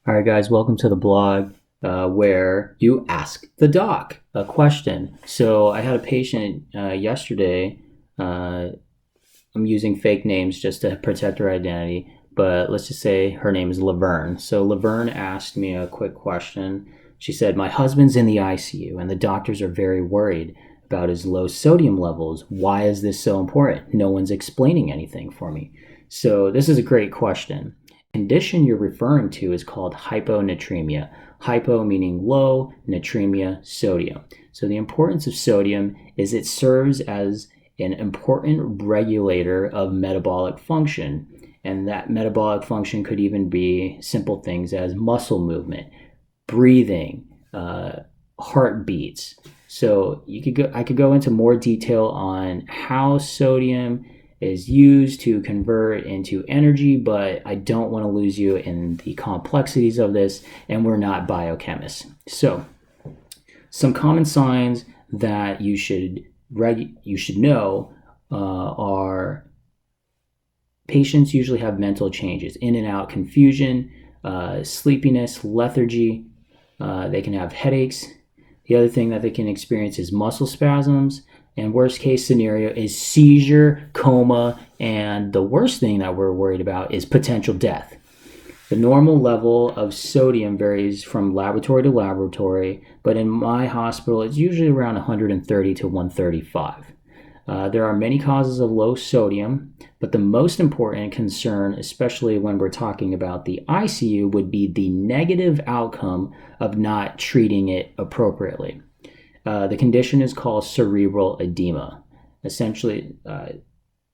All right, guys, welcome to the blog where you ask the doc a question. So I had a patient yesterday. I'm using fake names just to protect her identity, but let's just say her name is Laverne. So Laverne asked me a quick question. She said, "My husband's in the ICU and the doctors are very worried about his low sodium levels. Why is this so important? No one's explaining anything for me." So this is a great question. Condition you're referring to is called hyponatremia. Hypo meaning low, natremia, sodium. So the importance of sodium is it serves as an important regulator of metabolic function. And that metabolic function could even be simple things as muscle movement, breathing, heartbeats. So I could go into more detail on how sodium is used to convert into energy, but I don't want to lose you in the complexities of this, and we're not biochemists. So some common signs that you should know are patients usually have mental changes, in and out confusion, sleepiness, lethargy. They can have headaches. The other thing that they can experience is muscle spasms. And worst case scenario is seizure, coma, and the worst thing that we're worried about is potential death. The normal level of sodium varies from laboratory to laboratory, but in my hospital, it's usually around 130 to 135. There are many causes of low sodium, but the most important concern, especially when we're talking about the ICU, would be the negative outcome of not treating it appropriately. The condition is called cerebral edema. Essentially,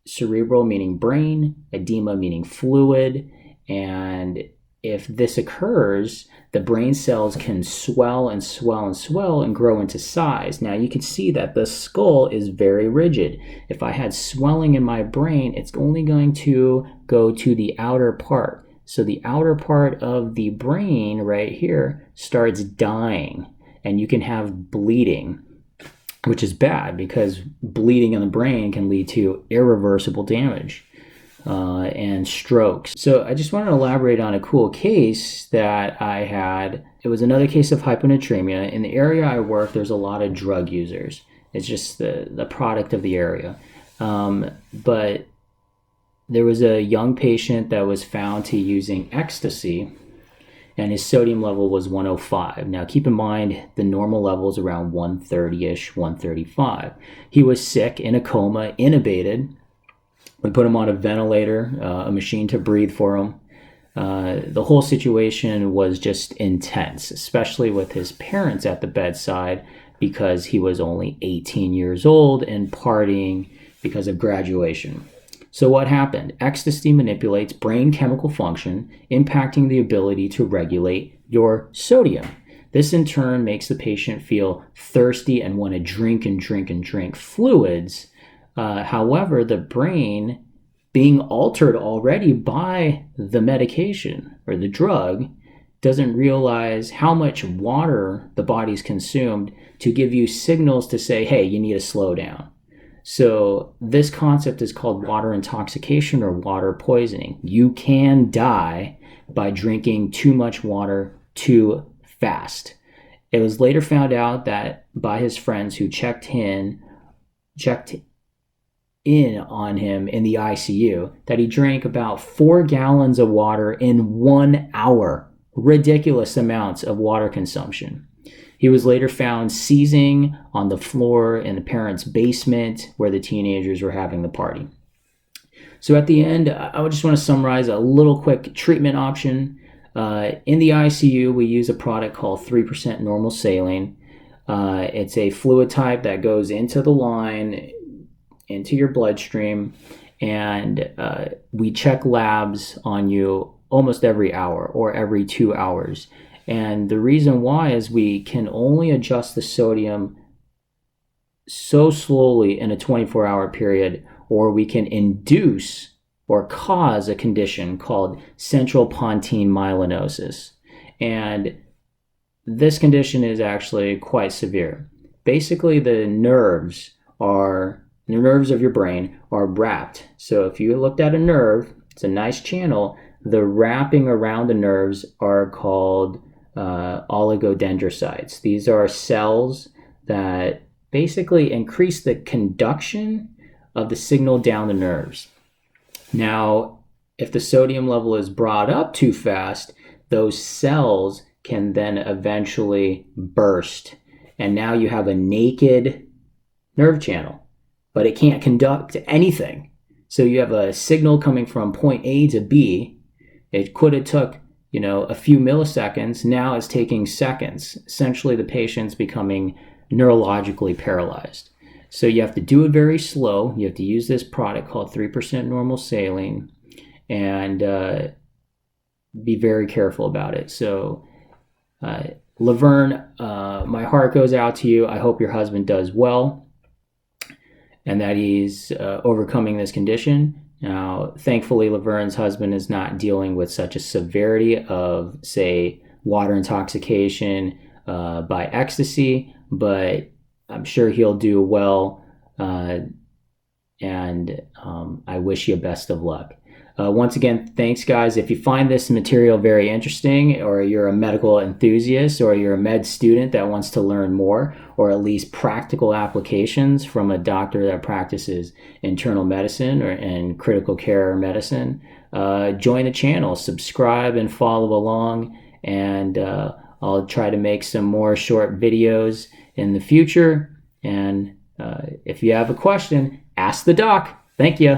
cerebral meaning brain, edema meaning fluid, and if this occurs, the brain cells can swell and swell and swell and grow into size. Now you can see that the skull is very rigid. If I had swelling in my brain, it's only going to go to the outer part. So the outer part of the brain right here starts dying, and you can have bleeding, which is bad because bleeding in the brain can lead to irreversible damage and strokes. So I just want to elaborate on a cool case that I had. It was another case of hyponatremia. In the area I work, there's a lot of drug users. It's just the product of the area. But there was a young patient that was found to using ecstasy, and his sodium level was 105. Now keep in mind the normal level is around 130-ish, 135. He was sick, in a coma, intubated. We put him on a ventilator, a machine to breathe for him. The whole situation was just intense, especially with his parents at the bedside because he was only 18 years old and partying because of graduation. So what happened? Ecstasy manipulates brain chemical function, impacting the ability to regulate your sodium. This in turn makes the patient feel thirsty and want to drink and drink and drink fluids. However, the brain, being altered already by the medication or the drug, doesn't realize how much water the body's consumed to give you signals to say, hey, you need to slow down. So this concept is called water intoxication or water poisoning. You can die by drinking too much water too fast. It was later found out that by his friends who checked in on him in the ICU that he drank about 4 gallons of water in 1 hour. Ridiculous amounts of water consumption. He was later found seizing on the floor in the parents' basement where the teenagers were having the party. So at the end, I would just want to summarize a little quick treatment option. In the ICU, we use a product called 3% normal saline. It's a fluid type that goes into the line, into your bloodstream, and we check labs on you almost every hour or every 2 hours. And the reason why is we can only adjust the sodium so slowly in a 24-hour period, or we can induce or cause a condition called central pontine myelinosis. And this condition is actually quite severe. Basically, the nerves of your brain are wrapped. So if you looked at a nerve, it's a nice channel. the wrapping around the nerves are called oligodendrocytes. These are cells that basically increase the conduction of the signal down the nerves. Now, if the sodium level is brought up too fast, those cells can then eventually burst. And now you have a naked nerve channel, but it can't conduct anything. So you have a signal coming from point A to B. It could have took, a few milliseconds. Now it's taking seconds. Essentially, the patient's becoming neurologically paralyzed. So you have to do it very slow. You have to use this product called 3% normal saline and be very careful about it. So Laverne, my heart goes out to you. I hope your husband does well and that he's overcoming this condition. Now, thankfully, Laverne's husband is not dealing with such a severity of, say, water intoxication by ecstasy, but I'm sure he'll do well, and I wish you best of luck. Once again, thanks, guys. If you find this material very interesting, or you're a medical enthusiast, or you're a med student that wants to learn more, or at least practical applications from a doctor that practices internal medicine and critical care medicine, join the channel, subscribe and follow along, and I'll try to make some more short videos in the future. And if you have a question, ask the doc. Thank you.